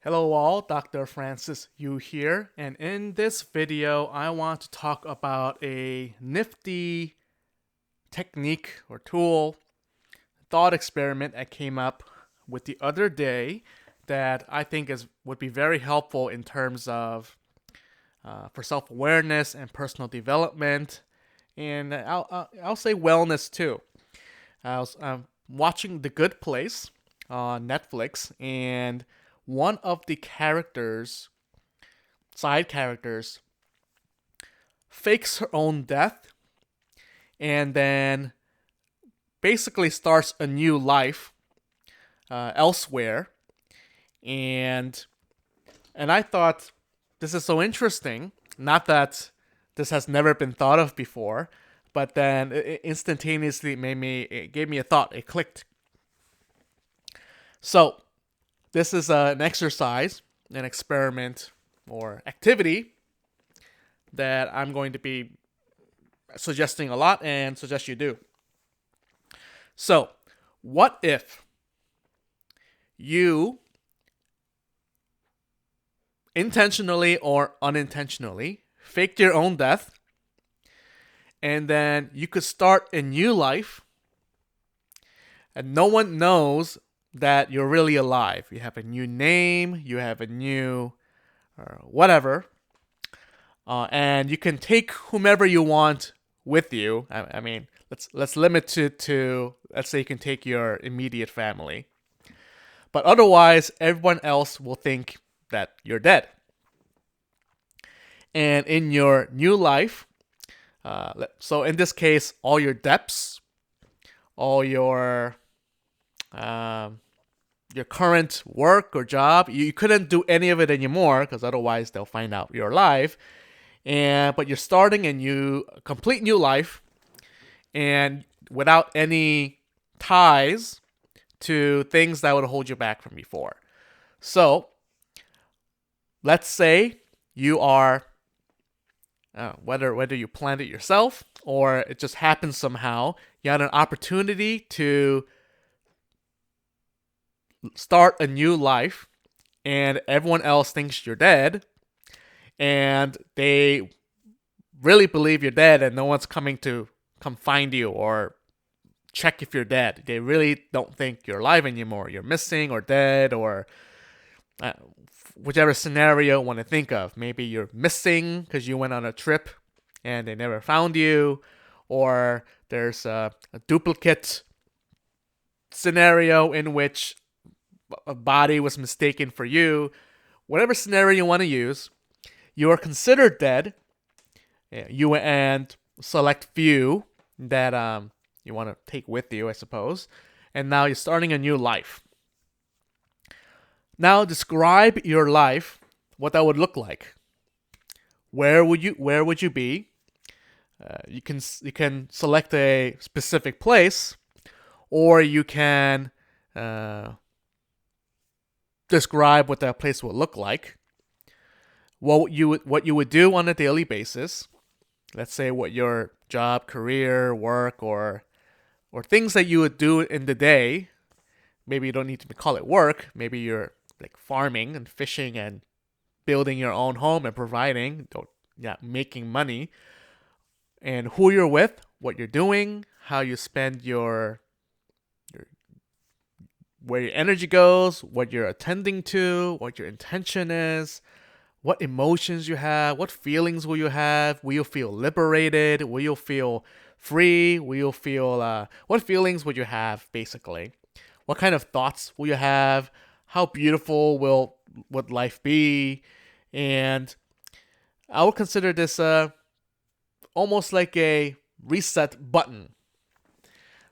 Hello all, Dr. Francis Yu here, and in this video I want to talk about a nifty technique or tool, thought experiment I came up with the other day that I think would be very helpful in terms of for self-awareness and personal development, and I'll say wellness too. I was watching The Good Place on Netflix, and one of the side characters, fakes her own death and then basically starts a new life elsewhere. And I thought this is so interesting. Not that this has never been thought of before, but then it instantaneously it gave me a thought. It clicked. So this is an exercise, an experiment, or activity that I'm going to be suggesting a lot and suggest you do. So, what if you intentionally or unintentionally faked your own death, and then you could start a new life and no one knows that you're really alive? You have a new name, you have a new whatever, and you can take whomever you want with you. I mean, let's limit it to, let's say you can take your immediate family, but otherwise everyone else will think that you're dead. And in your new life, so in this case, all your debts, all your current work or job, you couldn't do any of it anymore because otherwise they'll find out you're alive. But you're starting a complete new life, and without any ties to things that would hold you back from before. So let's say you are whether you planned it yourself or it just happened somehow, you had an opportunity to start a new life, and everyone else thinks you're dead, and they really believe you're dead, and no one's coming to come find you or check if you're dead. They really don't think you're alive anymore. You're missing or dead, or uh, whichever scenario you want to think of. Maybe you're missing because you went on a trip and they never found you, or there's a duplicate scenario in which a body was mistaken for you. Whatever scenario you want to use, you are considered dead. You and select few that you want to take with you, I suppose. And now you're starting a new life. Now describe your life, what that would look like. Where would you be? You can select a specific place, or you can describe what that place would look like. What you would do on a daily basis. Let's say what your job, career, work, or things that you would do in the day. Maybe you don't need to call it work. Maybe you're like farming and fishing and building your own home and providing, making money. And who you're with, what you're doing, how you spend your where your energy goes, what you're attending to, what your intention is, what emotions you have, what feelings will you have, will you feel liberated, will you feel free, will you feel, what feelings would you have, basically? What kind of thoughts will you have? How beautiful would life be? And I would consider this almost like a reset button.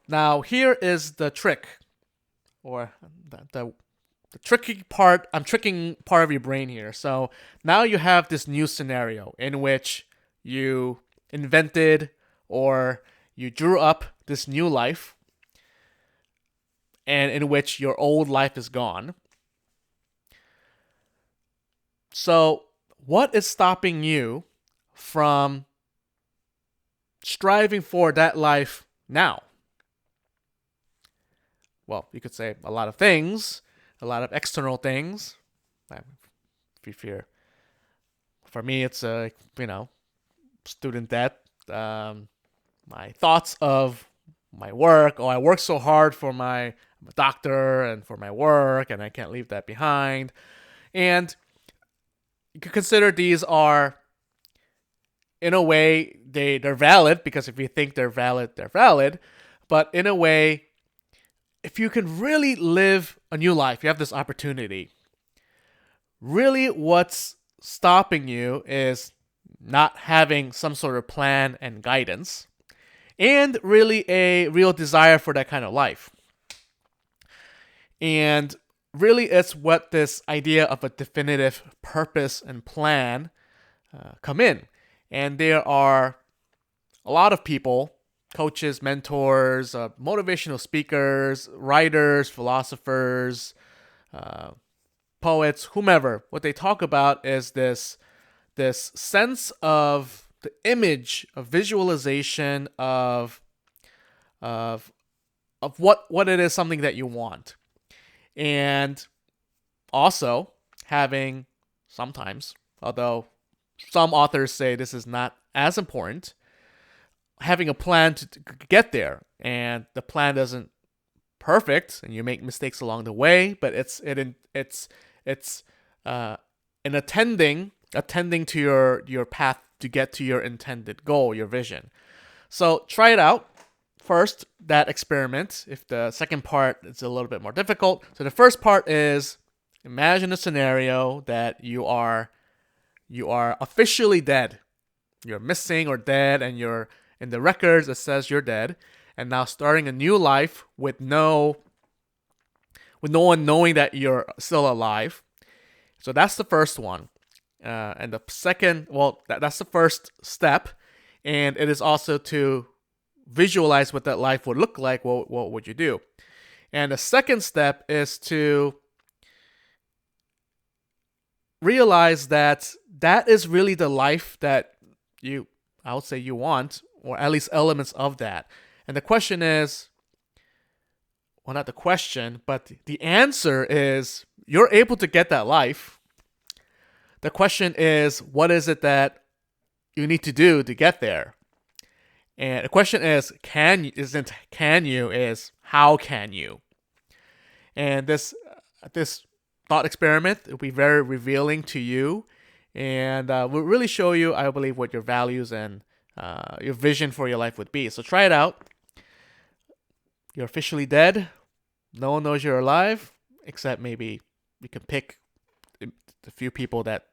Now, here is the trick, or the tricky part. I'm tricking part of your brain here. So now you have this new scenario in which you invented or you drew up this new life, and in which your old life is gone. So what is stopping you from striving for that life now? Well, you could say a lot of things, a lot of external things. If you're, for me, it's student debt. My thoughts of my work. Oh, I work so hard for I'm a doctor and for my work, and I can't leave that behind. And you could consider these are, in a way, they're valid, because if you think they're valid, they're valid. But in a way, if you can really live a new life, you have this opportunity. Really, what's stopping you is not having some sort of plan and guidance, and really a real desire for that kind of life. And really, it's what this idea of a definitive purpose and plan come in. And there are a lot of people, coaches, mentors, motivational speakers, writers, philosophers, poets, whomever. What they talk about is this sense of the image of visualization of what it is, something that you want. And also having, sometimes, although some authors say this is not as important, having a plan to get there. And the plan isn't perfect, and you make mistakes along the way, but it's in attending to your path to get to your intended goal, your vision. So try it out. First, that experiment. If the second part is a little bit more difficult. So the first part is, imagine a scenario that you are officially dead. You're missing or dead, and you're in the records it says you're dead, and now starting a new life with no one knowing that you're still alive. So that's the first one. And the second, that's the first step, and it is also to visualize what that life would look like. What would you do? And the second step is to realize that is really the life that I would say you want, or at least elements of that. And the question is, well, not the question, but the answer is, you're able to get that life. The question is, what is it that you need to do to get there? And the question is, how can you? And this thought experiment will be very revealing to you, and will really show you, I believe, what your values and your vision for your life would be. So try it out. You're officially dead. No one knows you're alive, except maybe you can pick the few people that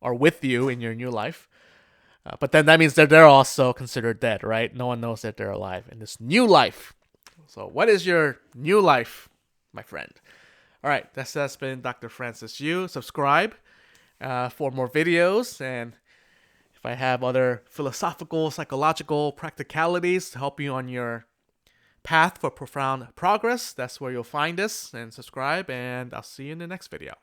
are with you in your new life. But then that means that they're also considered dead, right? No one knows that they're alive in this new life. So what is your new life, my friend? All right, that's been Dr. Francis Yu. Subscribe for more videos, and if I have other philosophical, psychological practicalities to help you on your path for profound progress, that's where you'll find us. And subscribe, and I'll see you in the next video.